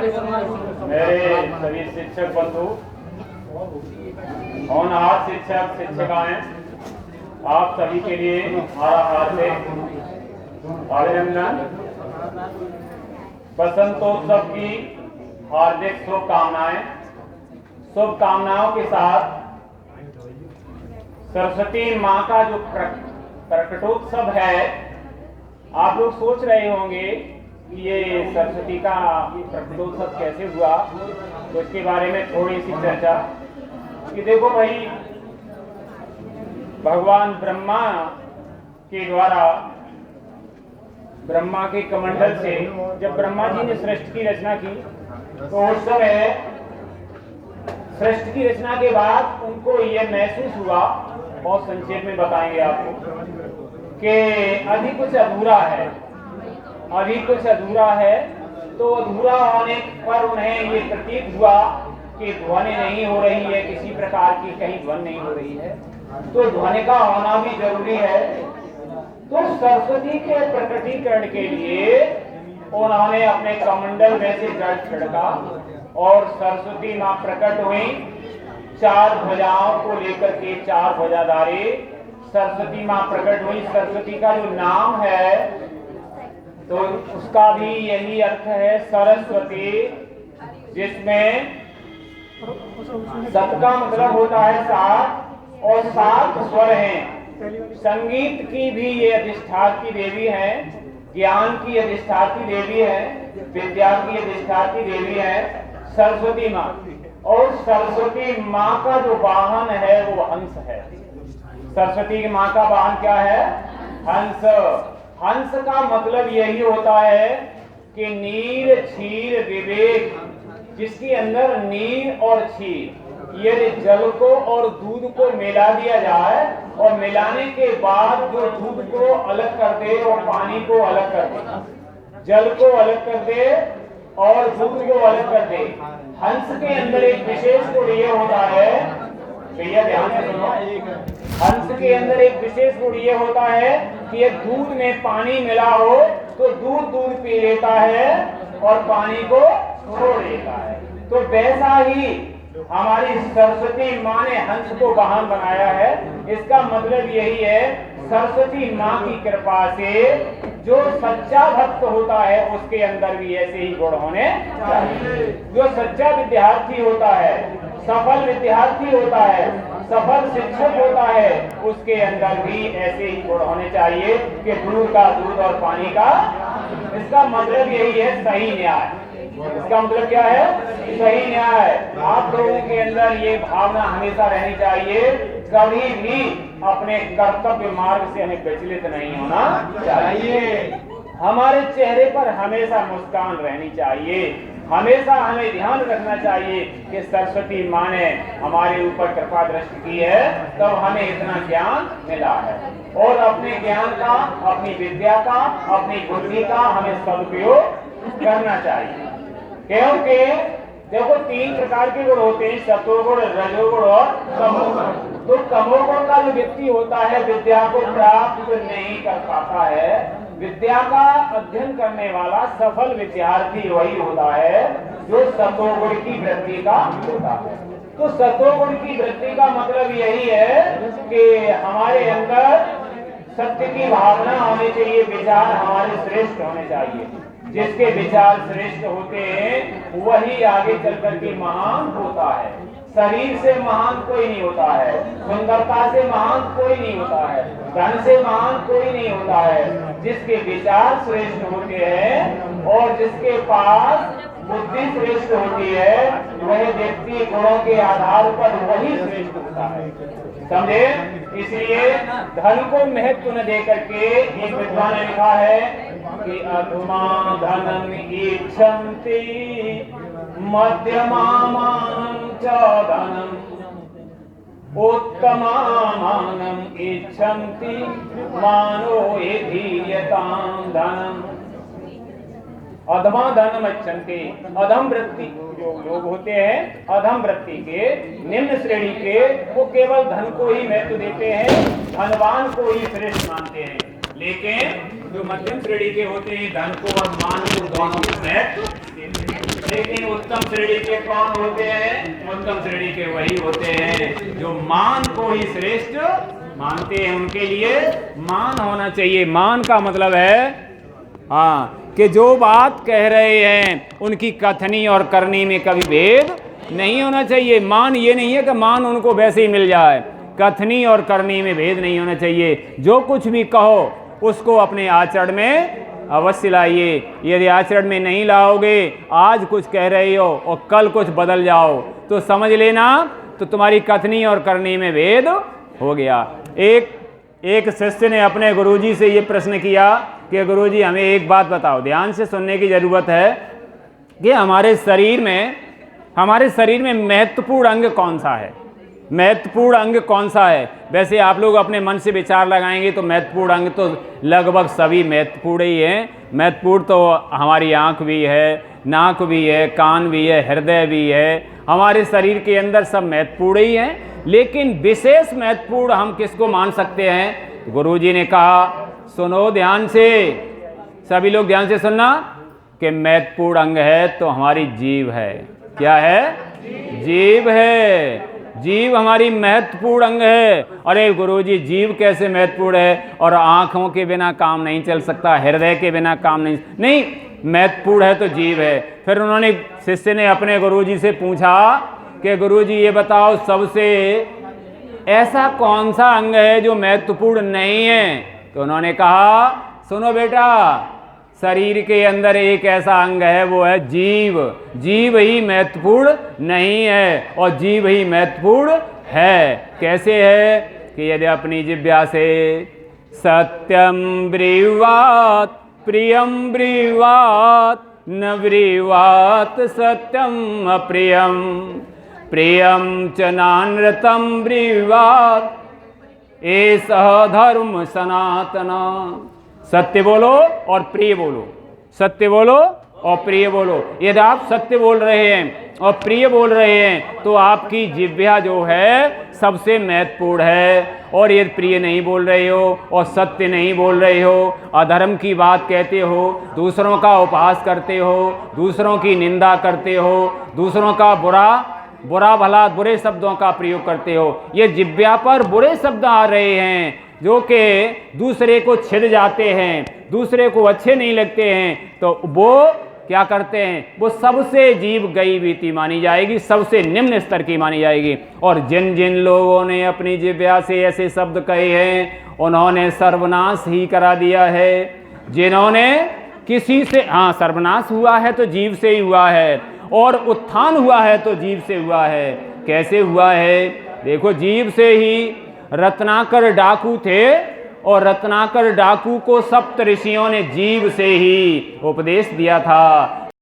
मेरे सभी शिक्षक बंधु, होनहार शिक्षक शिक्षिकाएं, आप सभी के लिए हमारा हार्दिक अभिनंदन। बसंतोत्सव की हार्दिक शुभकामनाओं के साथ सरस्वती माँ का जो प्रकटोत्सव है, आप लोग सोच रहे होंगे कि ये सरस्वती का प्रकटोत्सव कैसे हुआ, तो इसके बारे में थोड़ी सी चर्चा। कि देखो भाई, भगवान ब्रह्मा के द्वारा ब्रह्मा के कमंडल से जब ब्रह्मा जी ने सृष्टि की रचना की, तो उस समय सृष्टि की रचना के बाद उनको यह महसूस हुआ, बहुत संक्षेप में बताएंगे आपको, कि अभी कुछ अधूरा है। तो अधूरा होने पर उन्हें ये प्रतीत हुआ कि ध्वनि नहीं हो रही है, किसी प्रकार की कहीं ध्वनि नहीं हो रही है, तो ध्वनि का होना भी जरूरी है। तो सरस्वती के प्रकटीकरण के लिए उन्होंने अपने कमंडल में से जल छिड़का और सरस्वती मां प्रकट हुई। 4 ध्वजाओं को लेकर के 4 ध्वजाधारी सरस्वती मां प्रकट हुई। सरस्वती का जो नाम है तो उसका भी यही अर्थ है, सरस्वती, जिसमें सत का मतलब होता है 7 और 7 स्वर हैं। संगीत की भी ये अधिष्ठात्री देवी है, ज्ञान की अधिष्ठात्री देवी है, विद्या की अधिष्ठात्री देवी है सरस्वती माँ। और सरस्वती माँ का जो वाहन है वो हंस है। सरस्वती माँ का वाहन क्या है? हंस। हंस का मतलब यही होता है कि नीर क्षीर विवेक, जिसके अंदर नीर और क्षीर, यदि जल को और दूध को मिला दिया जाए और मिलाने के बाद जो दूध को अलग कर दे और पानी को अलग कर दे, जल को अलग कर दे और दूध को अलग कर दे, हंस के अंदर एक विशेष गुण ये होता है, भैया ध्यान से सुनो, हंस के अंदर एक विशेष गुण ये होता है कि ये दूध में पानी मिला हो तो दूध पी लेता है और पानी को छोड़ देता है। तो वैसा ही हमारी सरस्वती माँ ने हंस को वाहन बनाया है। इसका मतलब यही है, सरस्वती माँ की कृपा से जो सच्चा भक्त होता है उसके अंदर भी ऐसे ही गुण होने चाहिए। जो सच्चा विद्यार्थी होता है, सफल विद्यार्थी होता है, सफल शिक्षक होता है, उसके अंदर भी ऐसे ही गुण होने चाहिए कि दूध का दूध और पानी का। इसका मतलब यही है सही न्याय। इसका मतलब क्या है? सही न्याय। आप लोगों के अंदर ये भावना हमेशा रहनी चाहिए, कभी भी अपने कर्तव्य मार्ग से हमें विचलित नहीं होना चाहिए। हमारे चेहरे पर हमेशा मुस्कान रहनी चाहिए। हमेशा हमें ध्यान रखना चाहिए कि सरस्वती माँ ने हमारे ऊपर कृपा दृष्टि की है, तब हमें इतना ज्ञान मिला है। और अपने ज्ञान का, अपनी विद्या का, अपनी बुद्धि का हमें सदुपयोग करना चाहिए। क्योंकि देखो 3 प्रकार के गुण होते हैं, सतोगुण, रजोगुण और तमोगुण। तो तमोगुण का जो व्यक्ति होता है विद्या को प्राप्त नहीं कर पाता है। विद्या का अध्ययन करने वाला सफल विद्यार्थी वही होता है जो सतोगुण की वृद्धि का होता है। तो सतोगुण की वृद्धि का मतलब यही है कि हमारे अंदर सत्य की भावना होनी चाहिए, विचार हमारे श्रेष्ठ होने चाहिए। जिसके विचार श्रेष्ठ होते हैं वही आगे चलकर के महान होता है। शरीर से महान कोई नहीं होता है, सुंदरता से महान कोई नहीं होता है, धन से महान कोई नहीं होता है। जिसके विचार श्रेष्ठ होते हैं और जिसके पास बुद्धि श्रेष्ठ होती है, वह व्यक्ति गुणों के आधार पर वही श्रेष्ठ होता है। समझे? इसलिए धन को महत्व न देकर के एक विद्वान ने लिखा है कि अधुमा धनम इच्छन्ति मध्यमानं च धनम उत्तमानं इच्छन्ति मानो धीयतां धनम। अधमा धनम इच्छन्ति, अधम वृत्ति जो लोग होते हैं, अधम वृत्ति के, निम्न श्रेणी के, वो केवल धन को ही महत्व देते हैं, धनवान को ही श्रेष्ठ मानते हैं। लेकिन जो मध्यम श्रेणी के होते हैं, धन को और मान को दोनों को महत्व देते हैं। लेकिन उत्तम श्रेणी के कौन होते हैं? उत्तम श्रेणी के वही होते हैं जो मान को ही श्रेष्ठ मानते हैं। उनके लिए मान होना चाहिए। मान का मतलब है हाँ कि जो बात कह रहे हैं उनकी कथनी और करनी में कभी भेद नहीं होना चाहिए। मान ये नहीं है कि मान उनको वैसे ही मिल जाए, कथनी और करनी में भेद नहीं होना चाहिए। जो कुछ भी कहो उसको अपने आचरण में अवश्य लाइए। यदि आचरण में नहीं लाओगे, आज कुछ कह रहे हो और कल कुछ बदल जाओ तो समझ लेना तो तुम्हारी कथनी और करनी में भेद हो गया। एक शिष्य ने अपने गुरुजी से ये प्रश्न किया कि गुरुजी हमें एक बात बताओ, ध्यान से सुनने की जरूरत है कि हमारे शरीर में महत्वपूर्ण अंग कौन सा है? महत्वपूर्ण अंग कौन सा है? वैसे आप लोग अपने मन से विचार लगाएंगे तो महत्वपूर्ण अंग तो लगभग सभी महत्वपूर्ण ही हैं। महत्वपूर्ण तो हमारी आँख भी है, नाक भी है, कान भी है, हृदय भी है, हमारे शरीर के अंदर सब महत्वपूर्ण ही हैं। लेकिन विशेष महत्वपूर्ण हम किसको मान सकते हैं? गुरुजी ने कहा सुनो ध्यान से, सभी लोग ध्यान से सुनना कि महत्वपूर्ण अंग है तो हमारी जीभ है। क्या है? जीभ है। जीभ हमारी महत्वपूर्ण अंग है। अरे गुरुजी जीभ कैसे महत्वपूर्ण है? और आंखों के बिना काम नहीं चल सकता, हृदय के बिना काम नहीं महत्वपूर्ण है तो जीभ है। फिर उन्होंने शिष्य ने अपने गुरुजी से पूछा कि गुरुजी ये बताओ सबसे ऐसा कौन सा अंग है जो महत्वपूर्ण नहीं है? तो उन्होंने कहा सुनो बेटा, शरीर के अंदर एक ऐसा अंग है वो है जीभ। जीभ ही महत्वपूर्ण नहीं है और जीभ ही महत्वपूर्ण है। कैसे है कि यदि अपनी जिह्वा से सत्यम ब्रीवात प्रियम ब्रीवात न ब्रीवात सत्यम अप्रियम प्रियम च नानृतम ब्रीवात एषः धर्म सनातना। सत्य बोलो और प्रिय बोलो, सत्य बोलो और प्रिय बोलो। यदि आप सत्य बोल रहे हैं और प्रिय बोल रहे हैं तो आपकी जिह्वा जो है सबसे महत्वपूर्ण है। और यदि प्रिय नहीं बोल रहे हो और सत्य नहीं बोल रहे हो, अधर्म की बात कहते हो, दूसरों का उपहास करते हो, दूसरों की निंदा करते हो, दूसरों का बुरा भला बुरे शब्दों का प्रयोग करते हो, ये जिह्वा पर बुरे शब्द आ रहे हैं जो कि दूसरे को छिद जाते हैं, दूसरे को अच्छे नहीं लगते हैं, तो वो क्या करते हैं? वो सबसे जीभ गई बीती मानी जाएगी, सबसे निम्न स्तर की मानी जाएगी। और जिन जिन लोगों ने अपनी जिह्वा से ऐसे शब्द कहे हैं उन्होंने सर्वनाश ही करा दिया है। जिन्होंने किसी से सर्वनाश हुआ है तो जीभ से ही हुआ है, और उत्थान हुआ है तो जीभ से हुआ है। कैसे हुआ है? देखो, जीभ से ही रत्नाकर डाकू थे और रत्नाकर डाकू को सप्त ऋषियों ने जीभ से ही उपदेश दिया था